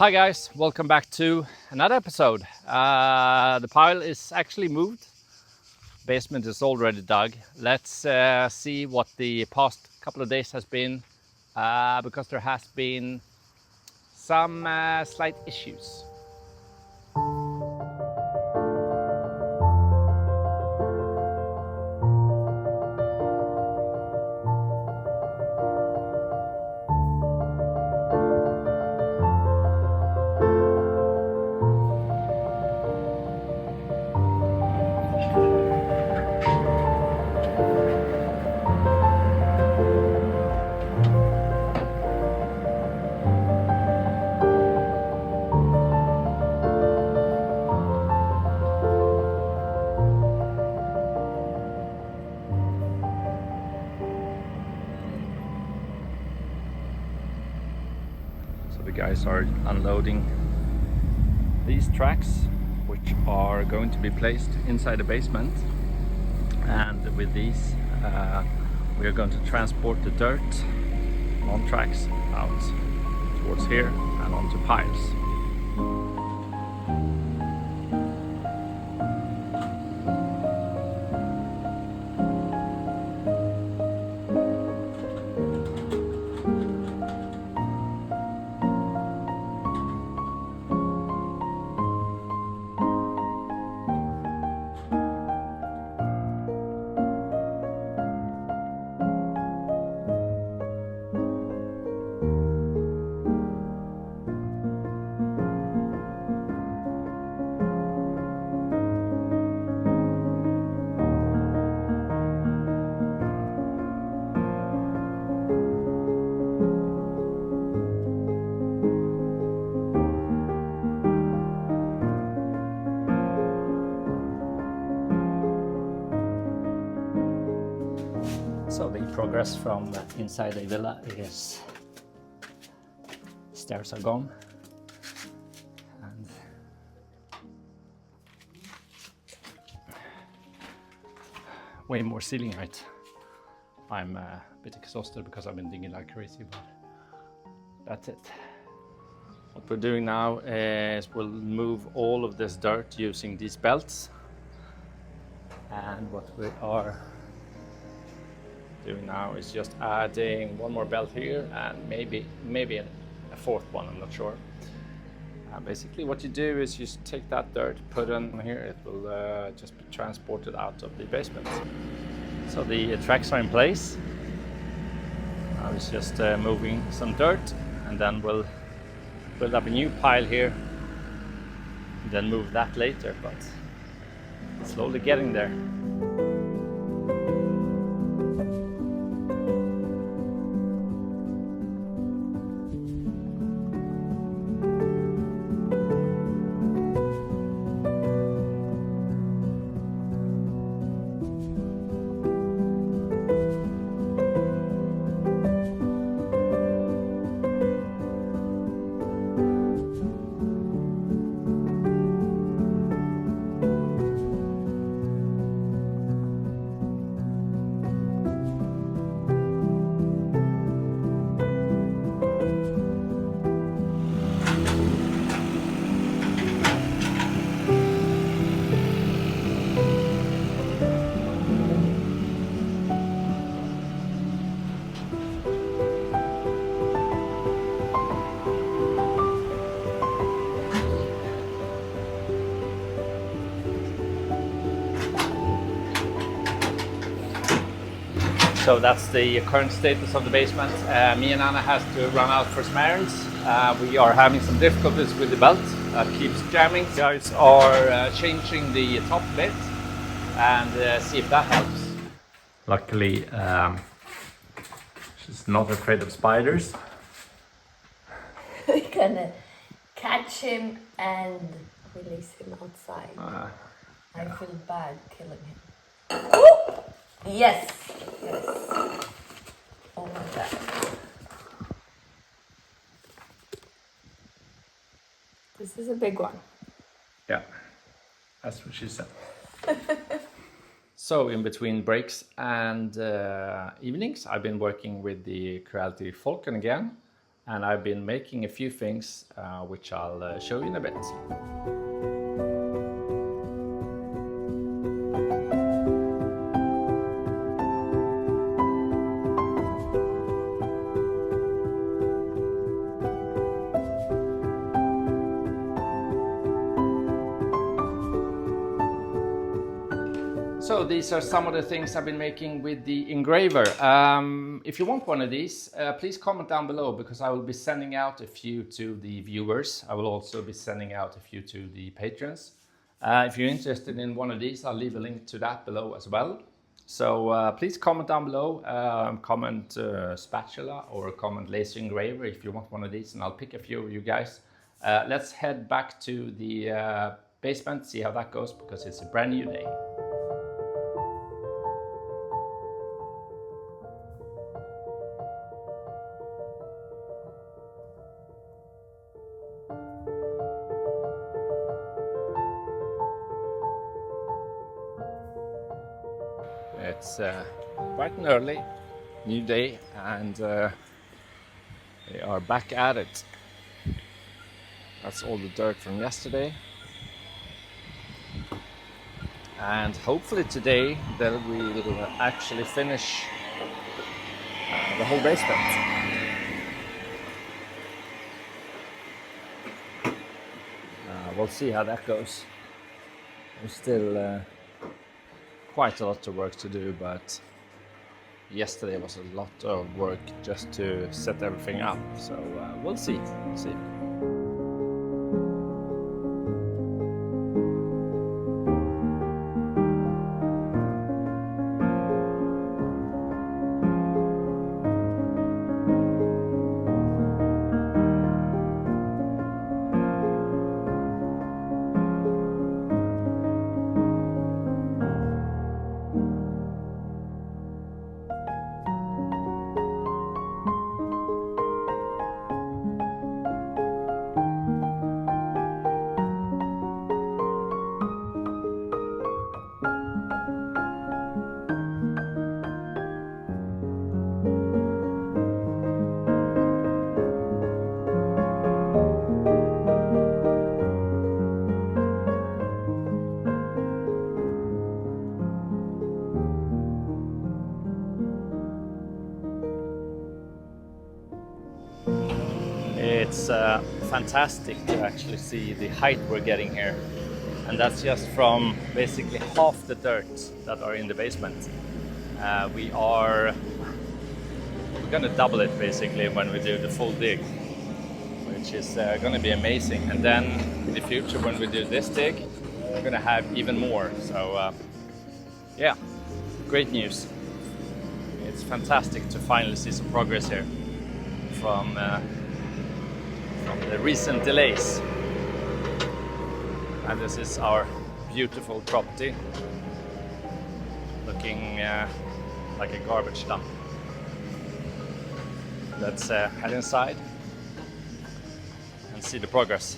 Hi guys, welcome back to another episode. The pile is actually moved. Basement is already dug. Let's see what the past couple of days has been, because there has been some slight issues. The guys are unloading these tracks, which are going to be placed inside the basement, and with these we are going to transport the dirt on tracks out towards here and onto piles. So the progress from inside the villa is stairs are gone and way more ceiling height. I'm a bit exhausted because I've been digging like crazy, but that's it. What we're doing now is we'll move all of this dirt using these belts, and what we are doing now is just adding one more belt here and maybe a fourth one, I'm not sure. Basically what you do is you just take that dirt, put it on here, it will just be transported out of the basement. So the tracks are in place. I was just moving some dirt, and then we'll build up a new pile here and then move that later, but slowly getting there. So that's the current status of the basement. Me and Anna has to run out for some errands. We are having some difficulties with the belt that keeps jamming. Guys are changing the top bit and see if that helps. Luckily, she's not afraid of spiders. We're gonna catch him and release him outside. I feel bad killing him. Ooh! Yes! Yes. Oh my god. This is a big one. Yeah, that's what she said. So in between breaks and evenings, I've been working with the Creality Falcon again. and I've been making a few things which I'll show you in a bit. So these are some of the things I've been making with the engraver. If you want one of these, please comment down below, because I will be sending out a few to the viewers. I will also be sending out a few to the patrons. If you're interested in one of these, I'll leave a link to that below as well. So please comment down below, comment spatula or comment laser engraver if you want one of these, and I'll pick a few of you guys. Let's head back to the basement, see how that goes, because it's a brand new day. It's bright and early, new day, and they are back at it. That's all the dirt from yesterday. And hopefully today they will actually finish the whole basement. We'll see how that goes. There's still quite a lot of work to do, but yesterday was a lot of work just to set everything up, so we'll see. It's fantastic to actually see the height we're getting here, and that's just from basically half the dirt that are in the basement. We're gonna double it basically when we do the full dig, which is gonna be amazing. And then in the future, when we do this dig, we're gonna have even more. So yeah, great news. It's fantastic to finally see some progress here from the recent delays. And this is our beautiful property, looking like a garbage dump. Let's head inside and see the progress.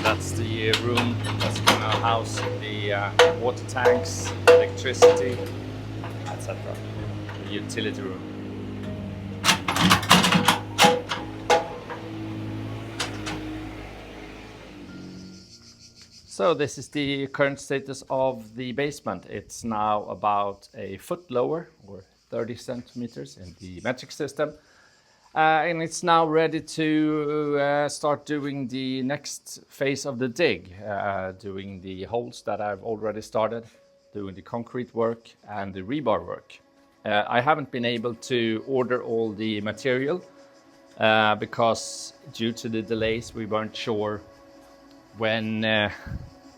That's the room that's going to house the water tanks, electricity, etc. The utility room. So this is the current status of the basement. It's now about a foot lower, or 30 centimeters in the metric system. And it's now ready to start doing the next phase of the dig, doing the holes that I've already started, doing the concrete work and the rebar work. I haven't been able to order all the material because due to the delays we weren't sure when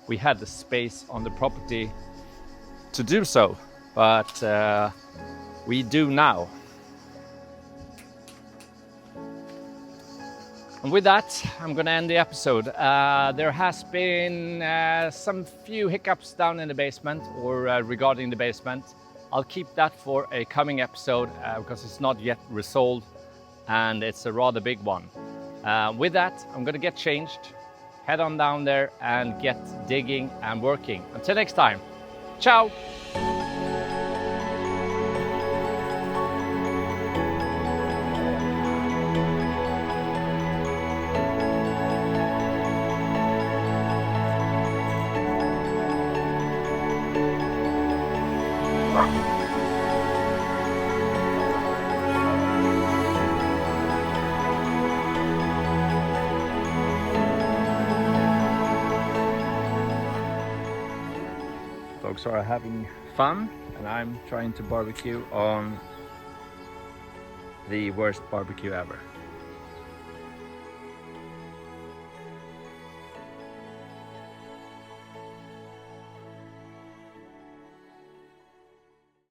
we had the space on the property to do so, but we do now. And with that, I'm gonna end the episode. There has been some few hiccups down in the basement or regarding the basement. I'll keep that for a coming episode because it's not yet resolved and it's a rather big one. With that, I'm gonna get changed, head on down there and get digging and working. Until next time, ciao! Dogs are having fun and I'm trying to barbecue on the worst barbecue ever.